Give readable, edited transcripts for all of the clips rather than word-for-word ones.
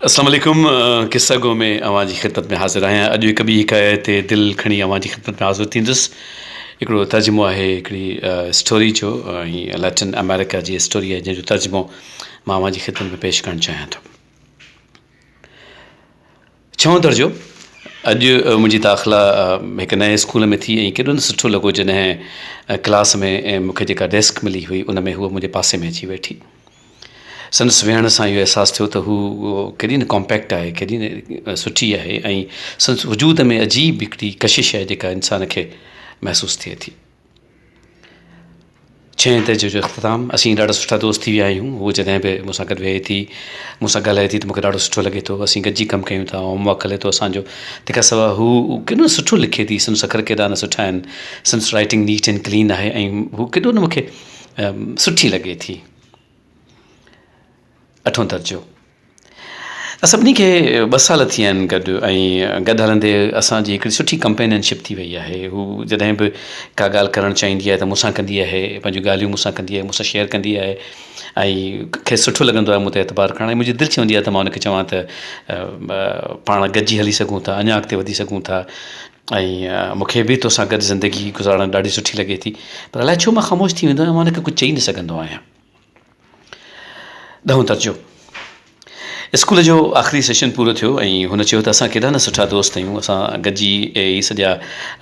अस्सलाम वालेकुम किस्सा गो में अवां जी ख़िदमत में हाज़िर आहियां। अॼु हिक ॿी हिकायत ते दिलि खणी अवां जी ख़िदमत में हाज़िर थींदुसि। हिकिड़ो तर्जुमो आहे हिकिड़ी स्टोरी जो, ऐं लैटिन अमेरिका जी स्टोरी आहे जंहिंजो तर्जुमो मां अवां जी ख़िदमत में पेश करणु चाहियां थो। छहों दर्जो। अॼु मुंहिंजी दाख़िला हिकु नए स्कूल में थी ऐं केॾो न सुठो लॻो जॾहिं क्लास में मूंखे जेका डेस्क मिली हुई उन में हूअ मुंहिंजे पासे में अची वेठी। संदसि वेहण सां इहो अहसासु थियो त हू केॾी न कॉम्पैक्ट आहे, केॾी न सुठी आहे, ऐं संदसि वजूद में अजीब हिकिड़ी कशिश आहे जेका इंसान खे महसूसु थिए थी। छहें दर्जे जो इख़्तिताम। असीं ॾाढा सुठा दोस्त थी विया आहियूं। हूअ जॾहिं बि मूंसां गॾु वेहे थी, मूंसां ॻाल्हाए थी त मूंखे ॾाढो सुठो लॻे थो। असीं गॾिजी कमु कयूं था, होमवर्क हले थो असांजो। तंहिंखां सवाइ हू केॾो न सुठो लिखे थी, संदसि अख़र केॾा न सुठा आहिनि, संदसि राइटिंग नीट एंड क्लीन आहे, ऐं हू केॾो न मूंखे सुठी लॻे थी। अठों दर्जो। सभिनी खे 2 साल थी विया आहिनि गॾु, ऐं गॾु हलंदे असांजी हिकिड़ी सुठी कंपेनियनशिप थी वई आहे। हू जॾहिं बि का ॻाल्हि करणु चाहींदी आहे त मूंसां कंदी आहे, पंहिंजियूं ॻाल्हियूं मूंसां कंदी आहे, मूंसां शेयर कंदी आहे, ऐं खे सुठो लॻंदो आहे मूं ते एतबार करणु। ऐं मुंहिंजी दिलि चवंदी आहे त मां हुनखे चवां त पाण गॾिजी हली सघूं था, अञा अॻिते वधी सघूं था, ऐं मूंखे बि तोसां गॾु ज़िंदगी गुज़ारणु ॾाढी सुठी लॻे थी। पर अलाए छो मां ख़ामोश थी वेंदो आहियां, मां हुनखे कुझु चई न सघंदो आहियां। 10हों दर्जो। स्कूल जो आख़िरी सेशन पूरो थियो ऐं हुन चयो त असां केॾा न सुठा दोस्त आहियूं, असां गॾिजी सॼे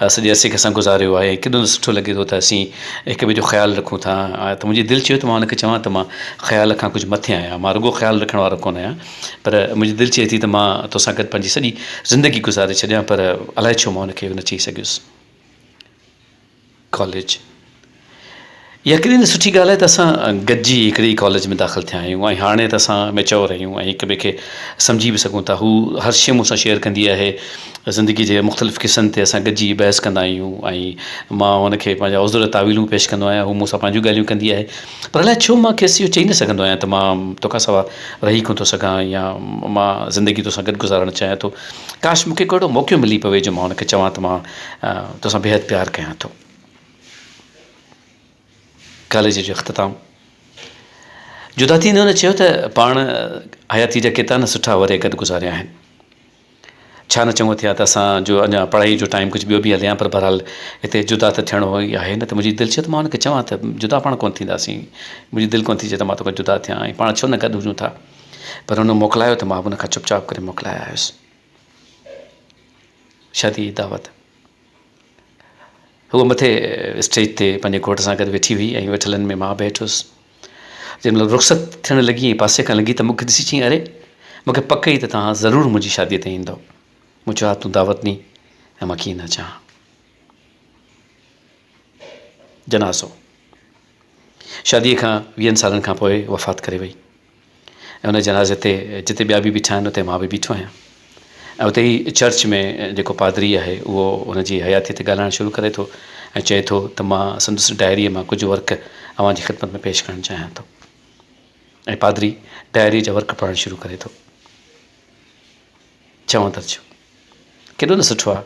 अरसे खे असां गुज़ारियो आहे, केॾो न सुठो लॻे थो त असीं हिक ॿिए जो ख़्यालु रखूं था। त मुंहिंजी दिलि चयो त मां हुनखे चवां त मां ख़्याल खां कुझु मथे आहियां, मां रुॻो ख़्यालु रखण वारो कोन आहियां, पर मुंहिंजी दिलि चए थी त मां तोसां गॾु पंहिंजी सॼी ज़िंदगी गुज़ारे छॾियां, पर अलाए छो मां हुनखे न चई सघियुसि। कॉलेज। इहा केॾी न सुठी ॻाल्हि आहे त असां गॾिजी हिकिड़ी कॉलेज में दाख़िल थिया आहियूं, ऐं हाणे त असां मैच्योर आहियूं ऐं हिक ॿिए खे सम्झी बि सघूं था। हू हर शइ मूंसां शेयर कंदी आहे, ज़िंदगी जे मुख़्तलिफ़ क़िसनि ते असां गॾिजी बहस कंदा आहियूं, ऐं मां हुनखे पंहिंजा उज़ुर तावीलूं पेश कंदो आहियां, हू मूंसां पंहिंजियूं ॻाल्हियूं कंदी आहे। पर अलाए छो मां खेसि इहो चई न सघंदो आहियां त मां तोखां सवाइ रही कोन थो सघां, या मां ज़िंदगी तोसां गॾु गुज़ारणु चाहियां थो। काश मूंखे कहिड़ो मौक़ो मिली पवे जो मां हुनखे चवां त मां तोसां बेहदि प्यारु कयां थो। कॉलेज जो इख़्तिताम। जुदा थींदे हुन चयो त पाण हयाती जा केतिरा न सुठा वरे गॾु गुज़ारिया आहिनि। छा न चङो थिया त असांजो अञा पढ़ाई जो टाइम कुझु ॿियो बि हले हा, पर बहरहाल हिते जुदा त थियणो ई आहे न। त मुंहिंजी दिलि चयो त मां हुनखे चवां त जुदा पाण कोन थींदासीं, मुंहिंजी दिलि कोन थी चए त मां तोखां जुदा थियां, ऐं पाण छो न गॾु हुजूं था। पर हुन मोकिलायो त मां बि हुनखां चुपचाप करे मोकिलाए आयुसि। शादी जी दावत। हूअ मथे स्टेज ते पंहिंजे घोट सां गॾु वेठी हुई, ऐं वेठलनि में मां बि वेठुसि। जंहिं महिल रुख़्सत थियण लॻी ऐं पासे खां लॻी त मूंखे ॾिसी चई, अरे मूंखे पक ई त तव्हां ज़रूरु मुंहिंजी शादीअ ते ईंदव। मूं चयो हा, तूं दावत ॾी ऐं मां कीअं न अचां। जनाज़ो। शादीअ खां 20 सालनि खां पोइ वफ़ात करे वई, ऐं हुन जनाज़े ते जिते ॿिया बि बीठा आहिनि उते मां बि बीठो आहियां। ऐं उते ई चर्च में जेको पादरी आहे उहो हुनजी हयाती ते ॻाल्हाइणु शुरू करे थो, ऐं चए थो त मां संदसि डायरीअ मां कुझु वर्क अवां जी ख़िदमत में पेश करणु चाहियां थो। ऐं पादरी डायरीअ जा वर्क पढ़णु शुरू करे थो। 6हों दर्जो। केॾो न सुठो आहे।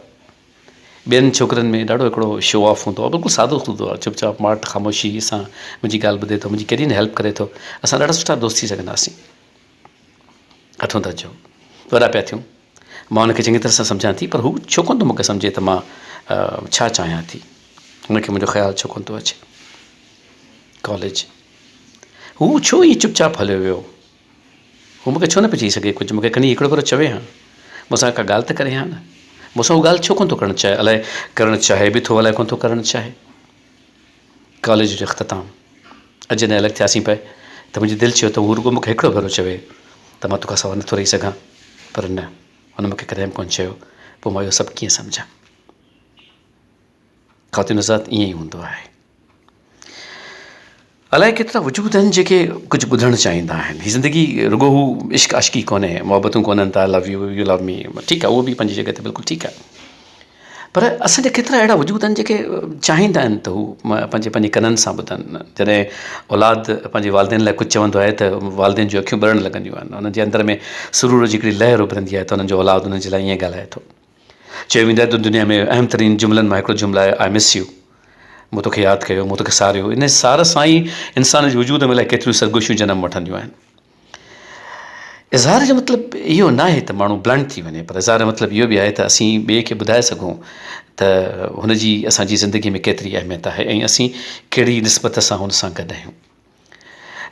ॿियनि छोकिरनि में ॾाढो हिकिड़ो शो ऑफ हूंदो आहे, बिल्कुलु सादो हूंदो आहे, चुपचाप माठ ख़ामोशी सां मुंहिंजी ॻाल्हि ॿुधे थो, मुंहिंजी केॾी न हेल्प करे थो। असां ॾाढा सुठा दोस्त थी सघंदासीं। 8हों दर्जो। वॾा पिया थियूं। मां हुनखे चङी तरह सां सम्झां थी, पर हू छो कोन थो मूंखे सम्झे त मां छा चाहियां थी। हुनखे मुंहिंजो ख़्यालु छो कोन थो अचे। कॉलेज। हू छो ईअं चुपचाप हलियो वियो। हू मूंखे छो न पियो चई सघे कुझु, मूंखे खणी हिकिड़ो भेरो चवे हा, मूंसां का ॻाल्हि त करे हा न। मूंसां उहा ॻाल्हि छो कोन थो करणु चाहे, अलाए करणु चाहे बि थो, अलाए कोन थो करणु चाहे। कॉलेज जो इख़्तिताम। अॼु जॾहिं अलॻि थियासीं पए त मुंहिंजी दिलि चयो त हू रुॻो मूंखे हिकिड़ो भेरो चवे त मां तोखां सवाइ नथो रही सघां, पर न, हुन मूंखे कॾहिं बि कोन चयो। पोइ मां इहो सभु कीअं सम्झां। ख़ातिन ज़ात ईअं ई हूंदो आहे। अलाए केतिरा वजूद आहिनि जेके कुझु ॿुधणु चाहींदा आहिनि। हीअ ज़िंदगी रुॻो हू इश्क आशिकी कोन्हे, मोहबतूं कोन्हनि त I love U, U love me, ठीकु आहे, उहो बि पंहिंजी जॻह ते बिल्कुलु ठीकु आहे। पर असांजा केतिरा अहिड़ा वजूद आहिनि जेके चाहींदा आहिनि त हू पंहिंजे कननि सां ॿुधनि। जॾहिं औलाद पंहिंजे वालदेन लाइ कुझु चवंदो आहे त वालदेन जूं अखियूं ॿरनि लॻंदियूं आहिनि, हुननि जे अंदर में सुरूर जी हिकिड़ी लहर उभरंदी आहे त हुननि जो औलाद हुननि जे लाइ ईअं ॻाल्हाए थो। चयो वेंदो आहे त दुनिया में अहम तरीन जुमिलनि मां हिकिड़ो जुमिलो आहे, आई मिस यू, मूं तोखे यादि कयो, मूं तोखे सारियो। इन सार सां ई इंसान जे वजूद में लाइ केतिरियूं सरगोशियूं जनम वठंदियूं आहिनि। इज़हार जो मतिलबु इहो न आहे त माण्हू ब्लंट थी वञे, पर इज़हार जो मतिलबु इहो बि आहे त असीं ॿिए खे ॿुधाए सघूं त हुनजी असांजी ज़िंदगी में केतिरी अहमियत आहे ऐं असीं कहिड़ी निस्बत सां हुन सां गॾु आहियूं।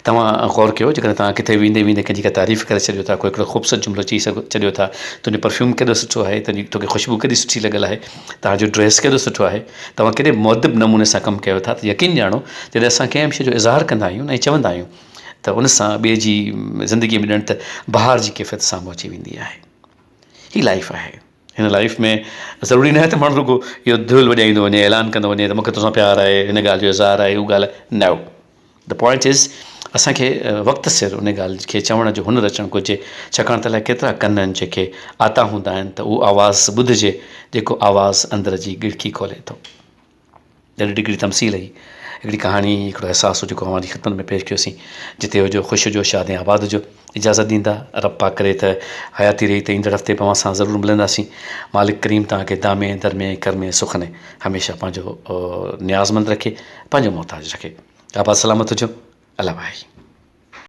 तव्हां गौर कयो, जेकॾहिं तव्हां किथे वेंदे वेंदे कंहिंजी का तारीफ़ करे छॾियो था, कोई हिकिड़ो ख़ूबसूरत जुमिलो चई छॾियो था, तुंहिंजो परफ्यूम केॾो सुठो आहे, तोखे ख़ुशबू केॾी सुठी लॻल आहे, तव्हांजो ड्रेस केॾो सुठो आहे, तव्हां केॾे मुअदब नमूने सां कमु कयो था, त यकीन ॼाणो जॾहिं असां कंहिं बि शइ जो इज़हार कंदा आहियूं ऐं चवंदा आहियूं त उन सां ॿिए जी ज़िंदगीअ में ॼण त बहार जी कैफ़ियत साम्हूं अची वेंदी आहे। ही लाइफ आहे। हिन लाइफ में ज़रूरी न आहे त माण्हू रुॻो इहो धुल वॼाईंदो वञे, ऐलान कंदो वञे त मूंखे तोसां प्यारु आहे, हिन ॻाल्हि जो इज़हार आहे, हू ॻाल्हि आहे। नो, द पॉइंट इज़ असांखे वक़्तु सिर उन ॻाल्हि खे चवण जो हुनरु अचणु घुरिजे, छाकाणि त अलाए केतिरा कन आहिनि जेके आता हूंदा आहिनि त उहो आवाज़ु ॿुधिजे जेको आवाज़ु अंदर जी गिड़की खोले थो। जॾहिं हिकिड़ी तमसील हुई, हिकिड़ी कहाणी, हिकिड़ो अहसासु जेको अवां जी ख़िदमत में पेश कयोसीं, जिते हुजो ख़ुशि हुजो, शाद ऐं आबाद हुजो। इजाज़त ॾींदा रब पाक करे त हयाती रही त ईंदड़ हफ़्ते तव्हां सां ज़रूरु मिलंदासीं। मालिक करीम तव्हांखे दामे दरमे कर में सुख में हमेशह पंहिंजो न्याज़मंद रखे, पंहिंजो मोहताज रखे। आबाद सलामत हुजो। अल्लाह भाई।